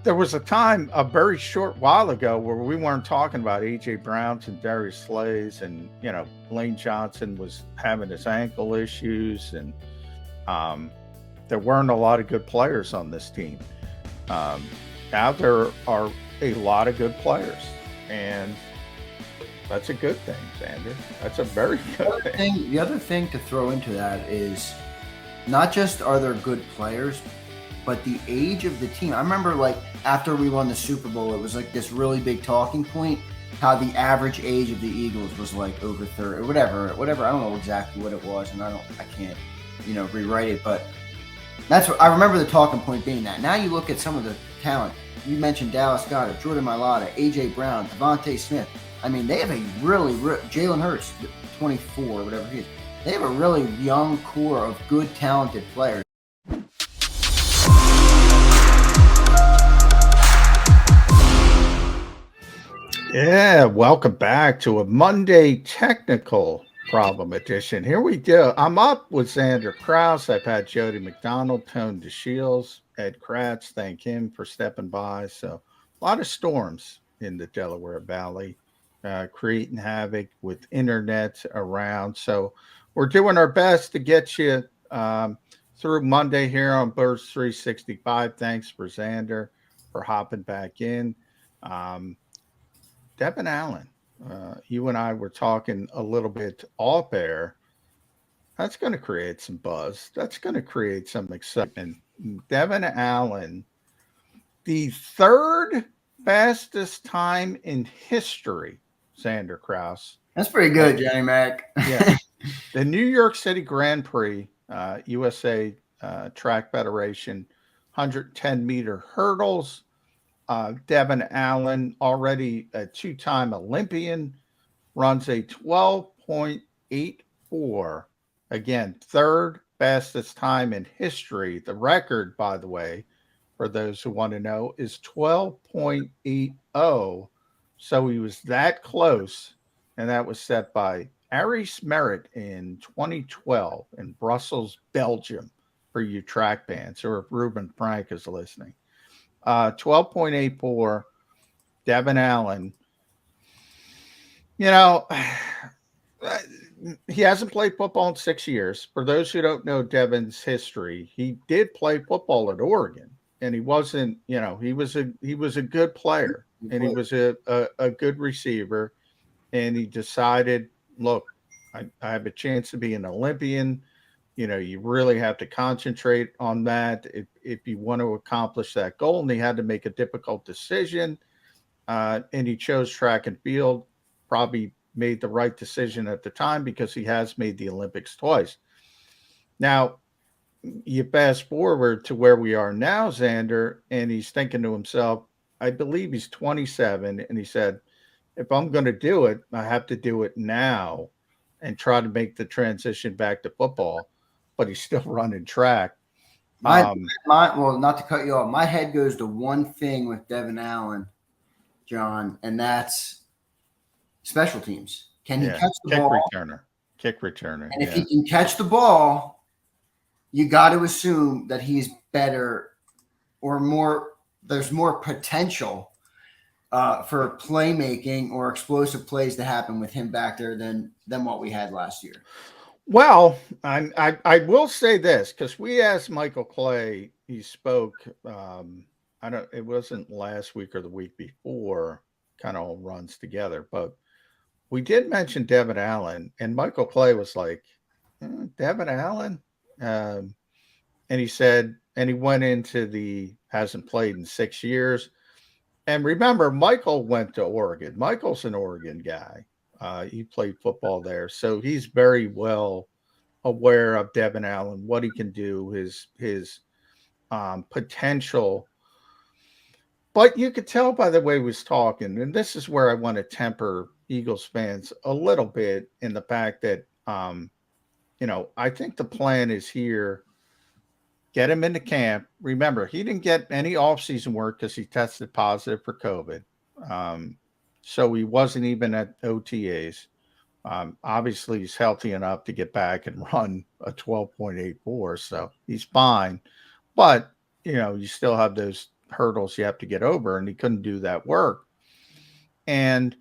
there was a time a very short while ago where we weren't talking about AJ Browns and Darius Slays, and Lane Johnson was having his ankle issues, and um, there weren't a lot of good players on this team. Um, Now there are a lot of good players, and that's a good thing, Xander. That's a very good thing. The other thing to throw into that is not just are there good players, but the age of the team. I remember, like, after we won the Super Bowl, it was like this really big talking point, how the average age of the Eagles was like over 30 or whatever. I don't know exactly what it was, and I can't, rewrite it, but that's what I remember the talking point being. That now you look at some of the talent. You mentioned Dallas Goddard, Jordan Mailata, AJ Brown, Devontae Smith. I mean, they have a Jalen Hurts, 24, whatever he is. They have a really young core of good, talented players. Yeah, welcome back to a Monday technical problem edition. Here we go. I'm up with Zander Krause. I've had Jody McDonald, Tone DeShields, Ed Kratz. Thank him for stepping by. So a lot of storms in the Delaware Valley, creating havoc with internet around. So we're doing our best to get you through Monday here on Birds 365. Thanks for Zander for hopping back in. Um, Devon Allen, you and I were talking a little bit off air. That's going to create some buzz. That's going to create some excitement. Devon Allen, the third fastest time in history, Zander Krause. That's pretty good, Johnny Mac. Yeah. The New York City Grand Prix, USA Track Federation, 110-meter hurdles. Devon Allen, already a two-time Olympian, runs a 12.84. Again, third fastest time in history. The record, by the way, for those who want to know, is 12.80. So he was that close, and that was set by Aries Merritt in 2012 in Brussels, Belgium, for you track fans, or if Ruben Frank is listening. 12.84, Devon Allen. He hasn't played football in 6 years. For those who don't know Devon's history, he did play football at Oregon, and he wasn't, he was a good player, and he was a good receiver, and he decided, look, I have a chance to be an Olympian. You really have to concentrate on that if you want to accomplish that goal. And he had to make a difficult decision, and he chose track and field. Probably made the right decision at the time because he has made the Olympics twice. Now, you fast forward to where we are now, Zander, and he's thinking to himself, I believe he's 27, and he said, if I'm going to do it, I have to do it now and try to make the transition back to football. But he's still running track. Well, not to cut you off, my head goes to one thing with Devon Allen, John, and that's special teams. Can he catch the ball? Kick returner. And if he can catch the ball, you got to assume that he's better or more. There's more potential for playmaking or explosive plays to happen with him back there than what we had last year. Well, I will say this, because we asked Michael Clay. He spoke. It wasn't last week or the week before. Kind of all runs together, but we did mention Devon Allen, and Michael Clay was like, Devon Allen, and he said, and he went into the hasn't played in 6 years. And remember, Michael went to Oregon. Michael's an Oregon guy. He played football there, so he's very well aware of Devon Allen, what he can do, his potential. But you could tell by the way he was talking, and this is where I want to temper Eagles fans a little bit in the fact that, I think the plan is here. Get him into camp. Remember, he didn't get any offseason work because he tested positive for COVID. So he wasn't even at OTAs. Obviously, he's healthy enough to get back and run a 12.84, so he's fine. But, you still have those hurdles you have to get over, and he couldn't do that work. And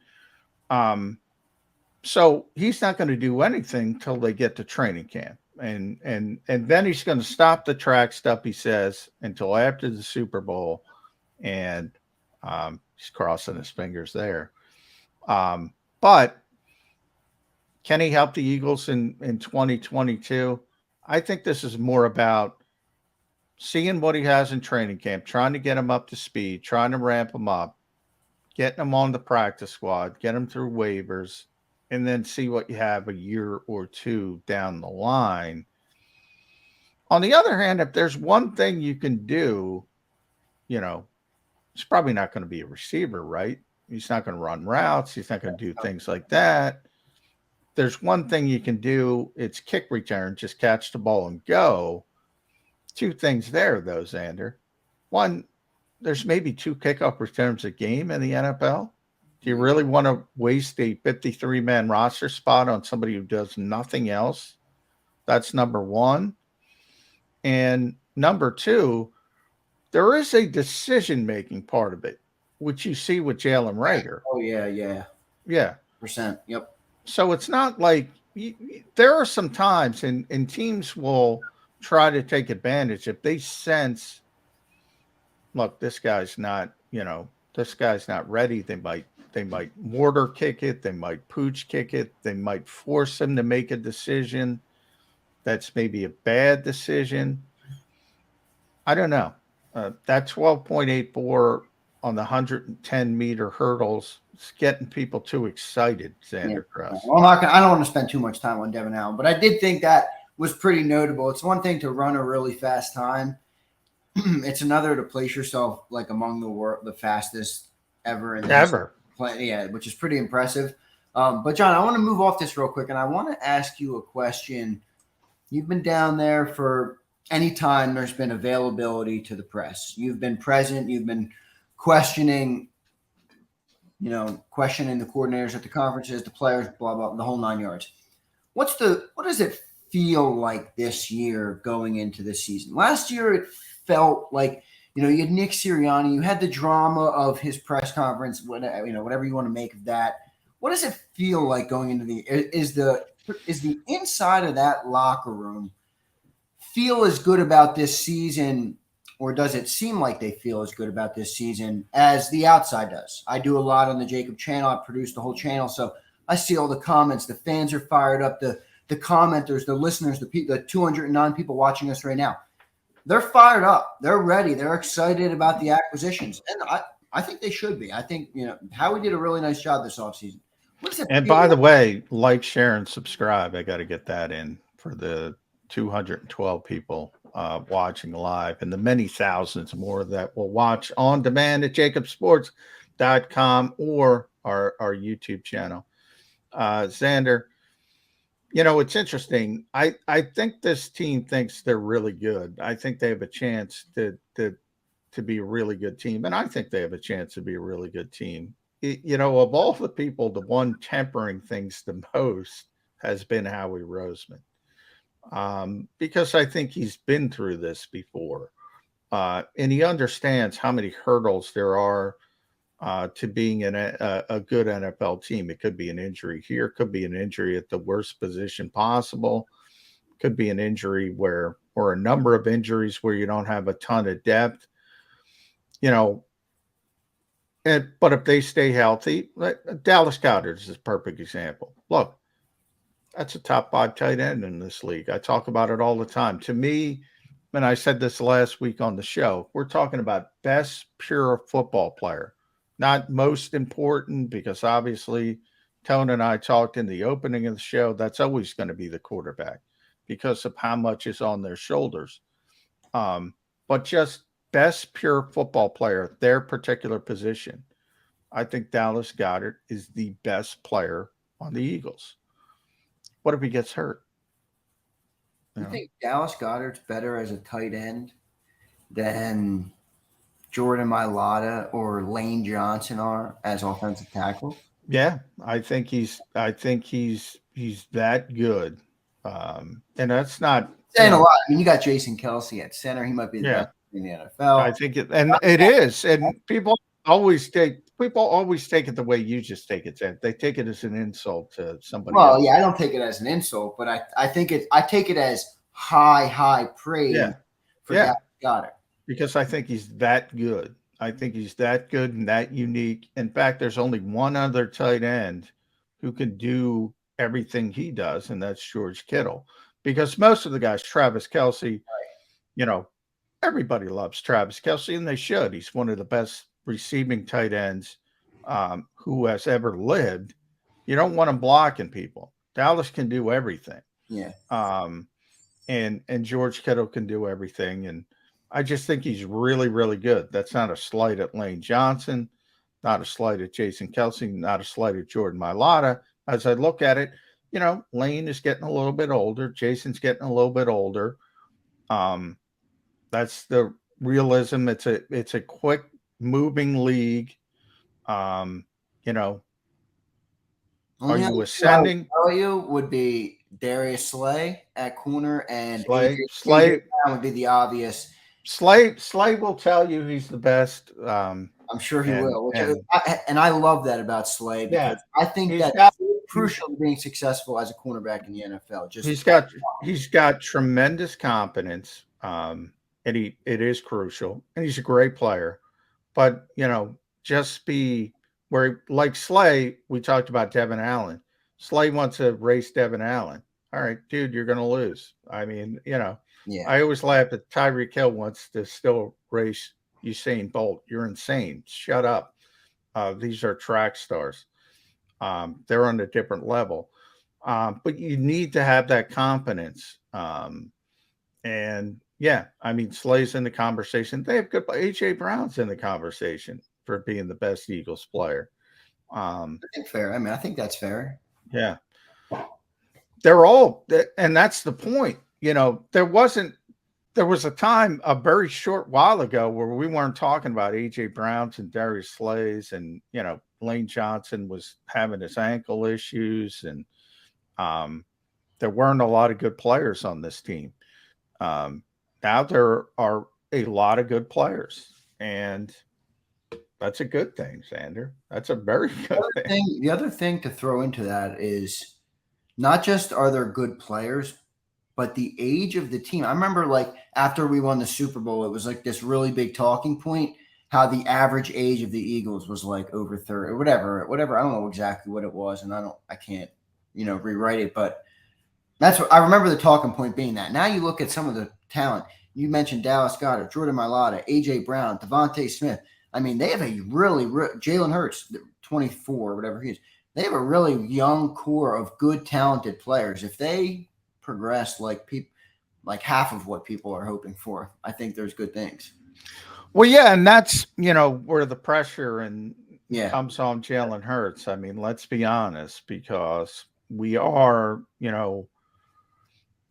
so he's not going to do anything till they get to training camp. And then he's going to stop the track stuff, he says, until after the Super Bowl. And he's crossing his fingers there. But can he help the Eagles in 2022? I think this is more about seeing what he has in training camp, trying to get him up to speed, trying to ramp him up, getting him on the practice squad, get him through waivers, and then see what you have a year or two down the line. On the other hand, if there's one thing you can do, it's probably not going to be a receiver, right? He's not going to run routes. He's not going to do things like that. There's one thing you can do. It's kick return. Just catch the ball and go. Two things there, though, Zander. One, there's maybe 2 kickoff returns a game in the NFL. Do you really want to waste a 53-man roster spot on somebody who does nothing else? That's number one. And number two, there is a decision-making part of it, which you see with Jalen Reagor. Oh, yeah. Yeah. %. Yep. So it's not like there are some times, and teams will try to take advantage if they sense, look, this guy's not ready. They might mortar kick it. They might pooch kick it. They might force him to make a decision that's maybe a bad decision. I don't know. That 12.84 on the 110-meter hurdles is getting people too excited, Zander Krause. Well, I don't want to spend too much time on Devon Allen, but I did think that was pretty notable. It's one thing to run a really fast time. It's another to place yourself like among the fastest ever. Yeah, which is pretty impressive. But John, I want to move off this real quick, and I want to ask you a question. You've been down there for any time there's been availability to the press. You've been present. You've been questioning the coordinators at the conferences, the players, blah, blah, the whole 9 yards. What does it feel like this year going into this season? Last year, it felt like, you had Nick Sirianni, you had the drama of his press conference, whatever you want to make of that. What does it feel like going into is the inside of that locker room feel as good about this season, or does it seem like they feel as good about this season as the outside does? I do a lot on the JAKIB channel. I produce the whole channel, so I see all the comments. The fans are fired up. The commenters, the listeners, the 209 people watching us right now, they're fired up. They're ready. They're excited about the acquisitions, and I think they should be. I think Howie did a really nice job this offseason. And by the way, like, share, and subscribe. I got to get that in for the 212 people watching live, and the many thousands more that will watch on demand at jakibsports.com or our YouTube channel. Zander, it's interesting. I think this team thinks they're really good. I think they have a chance to be a really good team, and I think they have a chance to be a really good team. Of all the people, the one tempering things the most has been Howie Roseman. Because I think he's been through this before. And he understands how many hurdles there are to being a good NFL team. It could be an injury here, could be an injury at the worst position possible, could be an injury or a number of injuries where you don't have a ton of depth. But if they stay healthy, Dallas Goddard is a perfect example. Look, that's a top 5 tight end in this league. I talk about it all the time. To me, and I said this last week on the show, we're talking about best pure football player, not most important, because obviously Tone and I talked in the opening of the show. That's always going to be the quarterback because of how much is on their shoulders. But just best pure football player at their particular position. I think Dallas Goddard is the best player on the Eagles. What if he gets hurt? You think Dallas Goddard's better as a tight end than Jordan Mailata or Lane Johnson are as offensive tackles? Yeah, I think he's that good. And that's not saying a lot. I mean, you got Jason Kelsey at center. He might be the best in the NFL. I think it is, and people always take it the way you just take it, Ted. They take it as an insult to somebody Well, else. yeah, I don't take it as an insult, but I take it as high praise Yeah, for yeah, Goddard. because I think he's that good. I think he's that good and that unique. In fact, there's only one other tight end who can do everything he does, and that's George Kittle. Because most of the guys, Travis Kelce, you know, everybody loves Travis Kelce, and they should. He's one of the best receiving tight ends who has ever lived. You don't want him blocking people. Dallas can do everything. Yeah. And George Kittle can do everything. And I just think he's really, really good. That's not a slight at Lane Johnson, not a slight at Jason Kelce, not a slight at Jordan Mailata. As I look at it, Lane is getting a little bit older. Jason's getting a little bit older. That's the realism. It's a quick moving league. Um, you know, are you ascending? I would tell you would be Darius Slay at corner, and Slay would be the obvious. Slay will tell you he's the best. I'm sure he will. And I love that about Slay because I think that's crucial to being successful as a cornerback in the NFL. He's got tremendous confidence, and it is crucial, and he's a great player. But just be where, like Slay, we talked about Devon Allen. Slay wants to race Devon Allen. All right, dude, you're going to lose. I mean, I always laugh at Tyreek Hill wants to still race Usain Bolt. You're insane. Shut up. These are track stars. They're on a different level. But you need to have that confidence. And yeah, I mean, Slay's in the conversation. They have good. AJ Brown's in the conversation for being the best Eagles player. I think fair. I mean, I think that's fair. Yeah, they're all, and that's the point. There was a time a very short while ago where we weren't talking about AJ Browns and Darius Slays, and Lane Johnson was having his ankle issues, and there weren't a lot of good players on this team. Now there are a lot of good players, and that's a good thing, Zander. That's a very good thing. The other thing to throw into that is not just are there good players, but the age of the team. I remember, like, after we won the Super Bowl, it was like this really big talking point, how the average age of the Eagles was like over 30 or whatever. I don't know exactly what it was, and I can't, rewrite it, but that's what I remember the talking point being. That now you look at some of the talent. You mentioned Dallas Goddard, Jordan Mailata, AJ Brown, Devontae Smith. I mean, they have a really Jalen Hurts, 24 or whatever he is. They have a really young core of good, talented players. If they progress like half of what people are hoping for, I think there's good things. Well, yeah, and that's where the pressure comes on Jalen Hurts. I mean, let's be honest, because we are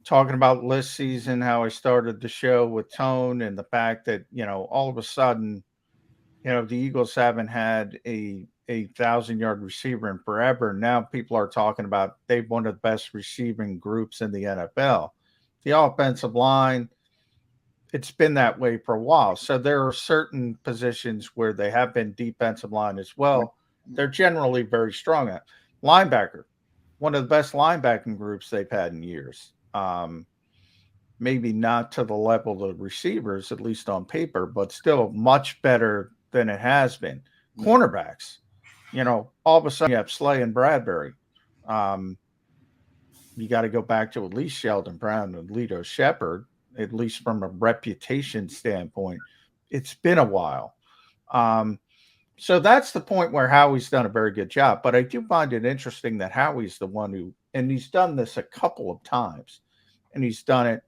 talking about last season, how I started the show with Tone, and the fact that all of a sudden the Eagles haven't had a 1,000-yard receiver in forever. Now people are talking about they've one of the best receiving groups in the NFL. The offensive line, it's been that way for a while. So there are certain positions where they have been defensive line as well. They're generally very strong at linebacker, one of the best linebacking groups they've had in years. Maybe not to the level of the receivers, at least on paper, but still much better than it has been. Cornerbacks, all of a sudden you have Slay and Bradbury. You got to go back to at least Sheldon Brown and Lito Shepherd, at least from a reputation standpoint. It's been a while. So that's the point where Howie's done a very good job. But I do find it interesting that Howie's the one who, and he's done this a couple of times, and he's done it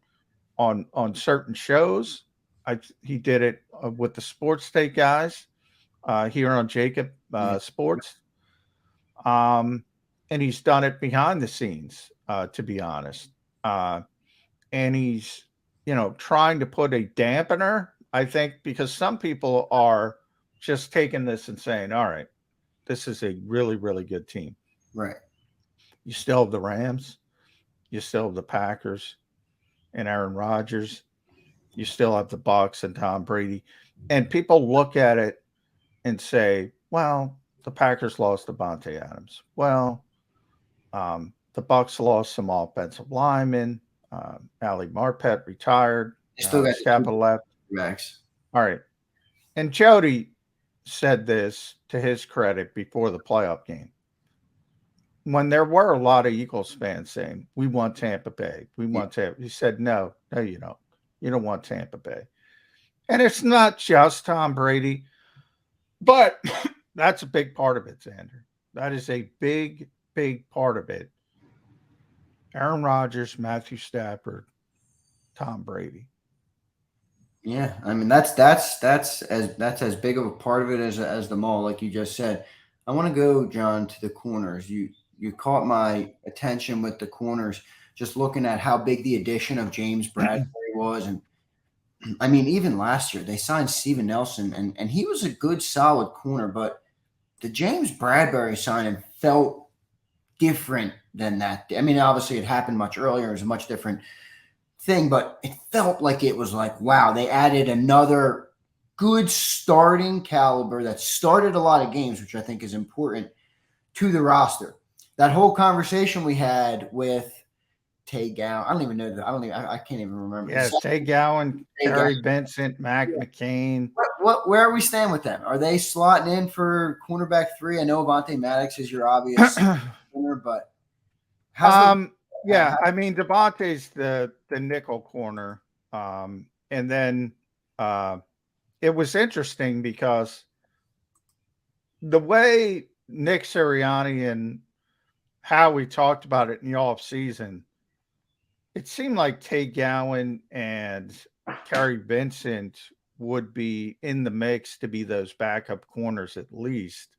on certain shows. He did it with the Sports Take guys here on JAKIB Sports. And he's done it behind the scenes, to be honest. And he's, trying to put a dampener, I think, because some people are just taking this and saying, all right, this is a really, really good team. Right. You still have the Rams. You still have the Packers and Aaron Rodgers. You still have the Bucks and Tom Brady. And people look at it and say, well, the Packers lost Devontae Adams. Well, the Bucks lost some offensive linemen. Ali Marpet retired. They still got the Scapa left. Max. All right. And Jody said this to his credit before the playoff game. When there were a lot of Eagles fans saying, we want Tampa Bay. We want Tampa. He said, no, you don't. You don't want Tampa Bay. And it's not just Tom Brady, but that's a big part of it, Zander. That is a big, big part of it. Aaron Rodgers, Matthew Stafford, Tom Brady. Yeah, I mean that's as big of a part of it as the mall, like you just said. I want to go, John, to the corners. You caught my attention with the corners, just looking at how big the addition of James Bradbury was, and I mean even last year they signed Steven Nelson, and he was a good solid corner, but the James Bradbury signing felt different than that. I mean, obviously it happened much earlier; it was a much different thing, but it felt like it was like, wow, they added another good starting caliber that started a lot of games, which I think is important to the roster. That whole conversation we had with Tay Gowan, I don't even know that. I can't even remember. Yeah, Tay Gowan, Gary Vincent, Mac McCain. Where are we standing with them? Are they slotting in for cornerback 3? I know Avonte Maddox is your obvious corner, but yeah, I mean Devontae's the nickel corner, and then it was interesting because the way Nick Sirianni and how we talked about it in the offseason, it seemed like Tay Gowan and Kerry Vincent would be in the mix to be those backup corners at least.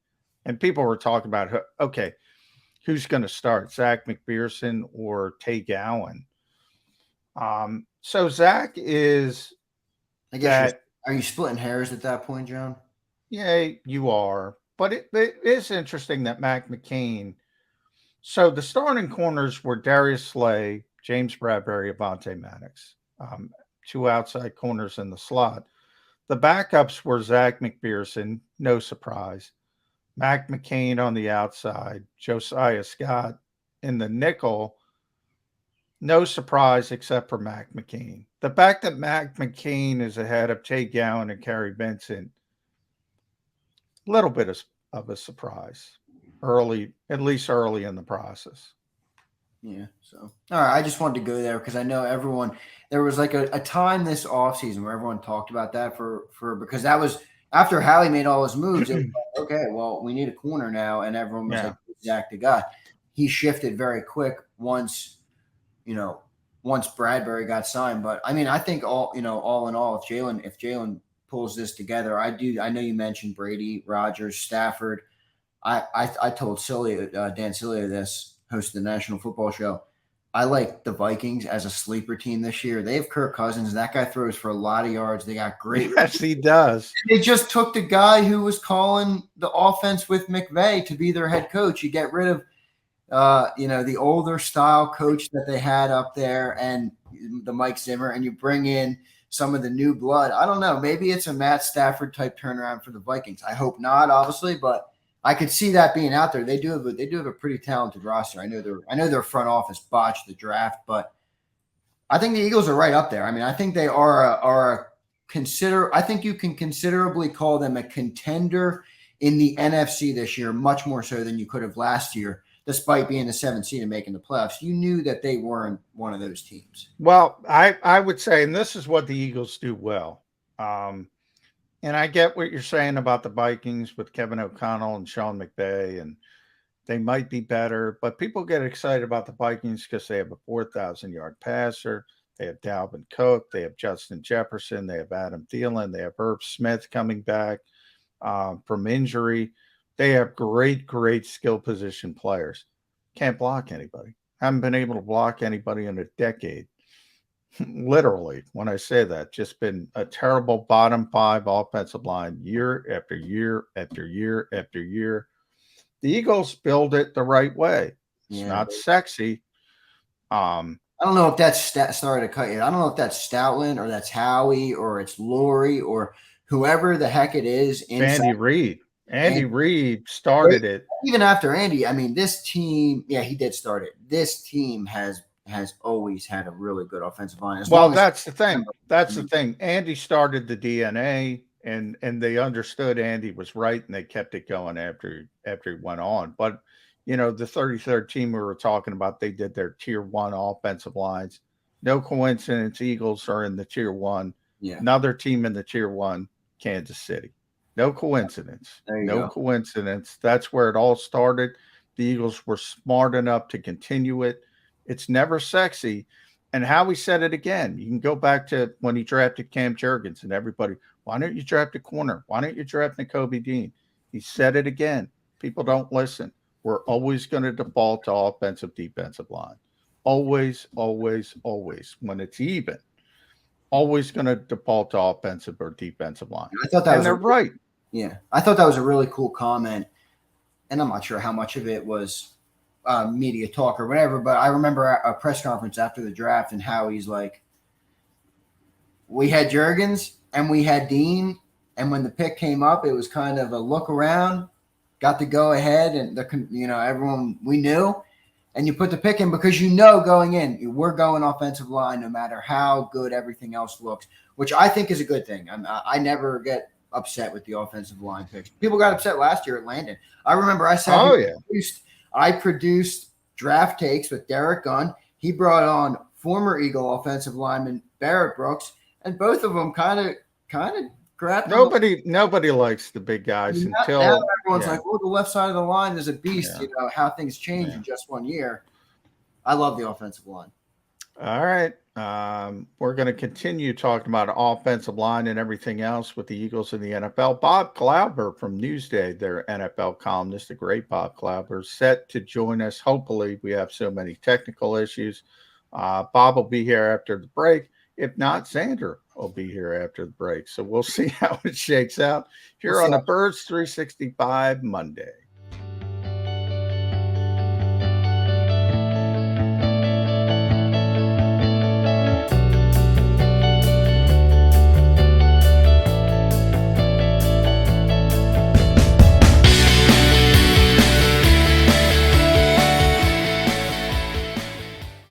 And people were talking about, okay, who's going to start, Zach McPherson or Tay Gowan? So Zach is, I guess, are you splitting hairs at that point, John? Yeah, you are. But it is interesting that Mac McCain. So the starting corners were Darius Slay, James Bradbury, Avonte Maddox, 2 outside corners in the slot. The backups were Zach McPherson, no surprise. Mac McCain on the outside, Josiah Scott in the nickel, no surprise except for Mac McCain. The fact that Mac McCain is ahead of Tay Gowan and Kerry Vincent, a little bit of a surprise early, at least early in the process. Yeah. So, all right. I just wanted to go there because I know there was like a time this offseason where everyone talked about that because that was after Hallie made all his moves. It was like, okay, well, we need a corner now. And everyone was like, Zach the guy. He shifted very quick once Bradbury got signed. But I mean, I think all in all, if Jalen pulls this together, I know you mentioned Brady, Rodgers, Stafford. I told Dan Cilia this, host of the National Football Show. I like the Vikings as a sleeper team this year. They have Kirk Cousins. That guy throws for a lot of yards. They got great. Yes, he does. They just took the guy who was calling the offense with McVay to be their head coach. You get rid of, the older style coach that they had up there and the Mike Zimmer, and you bring in some of the new blood. I don't know. Maybe it's a Matt Stafford type turnaround for the Vikings. I hope not, obviously, but I could see that being out there. They do have a pretty talented roster. I know their front office botched the draft, but I think the Eagles are right up there. I mean, I think they I think you can considerably call them a contender in the NFC this year, much more so than you could have last year, despite being the 7th seed and making the playoffs. You knew that they weren't one of those teams. Well, I would say, and this is what the Eagles do well. And I get what you're saying about the Vikings with Kevin O'Connell and Sean McVay, and they might be better, but people get excited about the Vikings because they have a 4,000-yard passer. They have Dalvin Cook. They have Justin Jefferson. They have Adam Thielen. They have Irv Smith coming back from injury. They have great, great skill position players. Can't block anybody. Haven't been able to block anybody in a decade. Literally, when I say that, just been a terrible bottom 5 offensive line year after year after year after year. The Eagles build it the right way. It's not sexy, I don't know if that's sorry to cut you. I don't know if that's Stoutland or that's Howie or it's Lori or whoever the heck it is. Andy Reid. Andy Reid started it. Even after Andy, I mean, this team, yeah, he did start it. This team has always had a really good offensive line. Well, that's the thing. That's the thing. Andy started the DNA, and they understood Andy was right, and they kept it going after he went on. But the 33rd team we were talking about, they did their tier 1 offensive lines. No coincidence, Eagles are in the tier 1. Yeah. Another team in the tier 1, Kansas City. No coincidence. No coincidence. That's where it all started. The Eagles were smart enough to continue it. It's never sexy. And Howie said it again. You can go back to when he drafted Cam Jurgens and everybody, why don't you draft a corner? Why don't you draft Nakobe Dean? He said it again. People don't listen. We're always going to default to offensive, defensive line. Always, always, always. When it's even, always going to default to offensive or defensive line. I thought that and they're right. Yeah. I thought that was a really cool comment. And I'm not sure how much of it was media talk or whatever, but I remember a press conference after the draft and how he's like, we had Jurgens and we had Dean, and when the pick came up, it was kind of a look around, got to go ahead, and everyone we knew, and you put the pick in because going in, we're going offensive line no matter how good everything else looks, which I think is a good thing. I never get upset with the offensive line picks. People got upset last year at Landon. I remember I said, I produced draft takes with Derek Gunn. He brought on former Eagle offensive lineman Barrett Brooks, and both of them kind of grabbed. Nobody likes the big guys until now everyone's like, "Oh, the left side of the line is a beast." Yeah. How things change in just 1 year. I love the offensive line. All right. We're going to continue talking about offensive line and everything else with the Eagles in the NFL. Bob Glauber from Newsday, their NFL columnist, the great Bob Glauber, set to join us. Hopefully, we have so many technical issues. Bob will be here after the break. If not, Zander will be here after the break. So we'll see how it shakes out here on the Birds 365 Monday.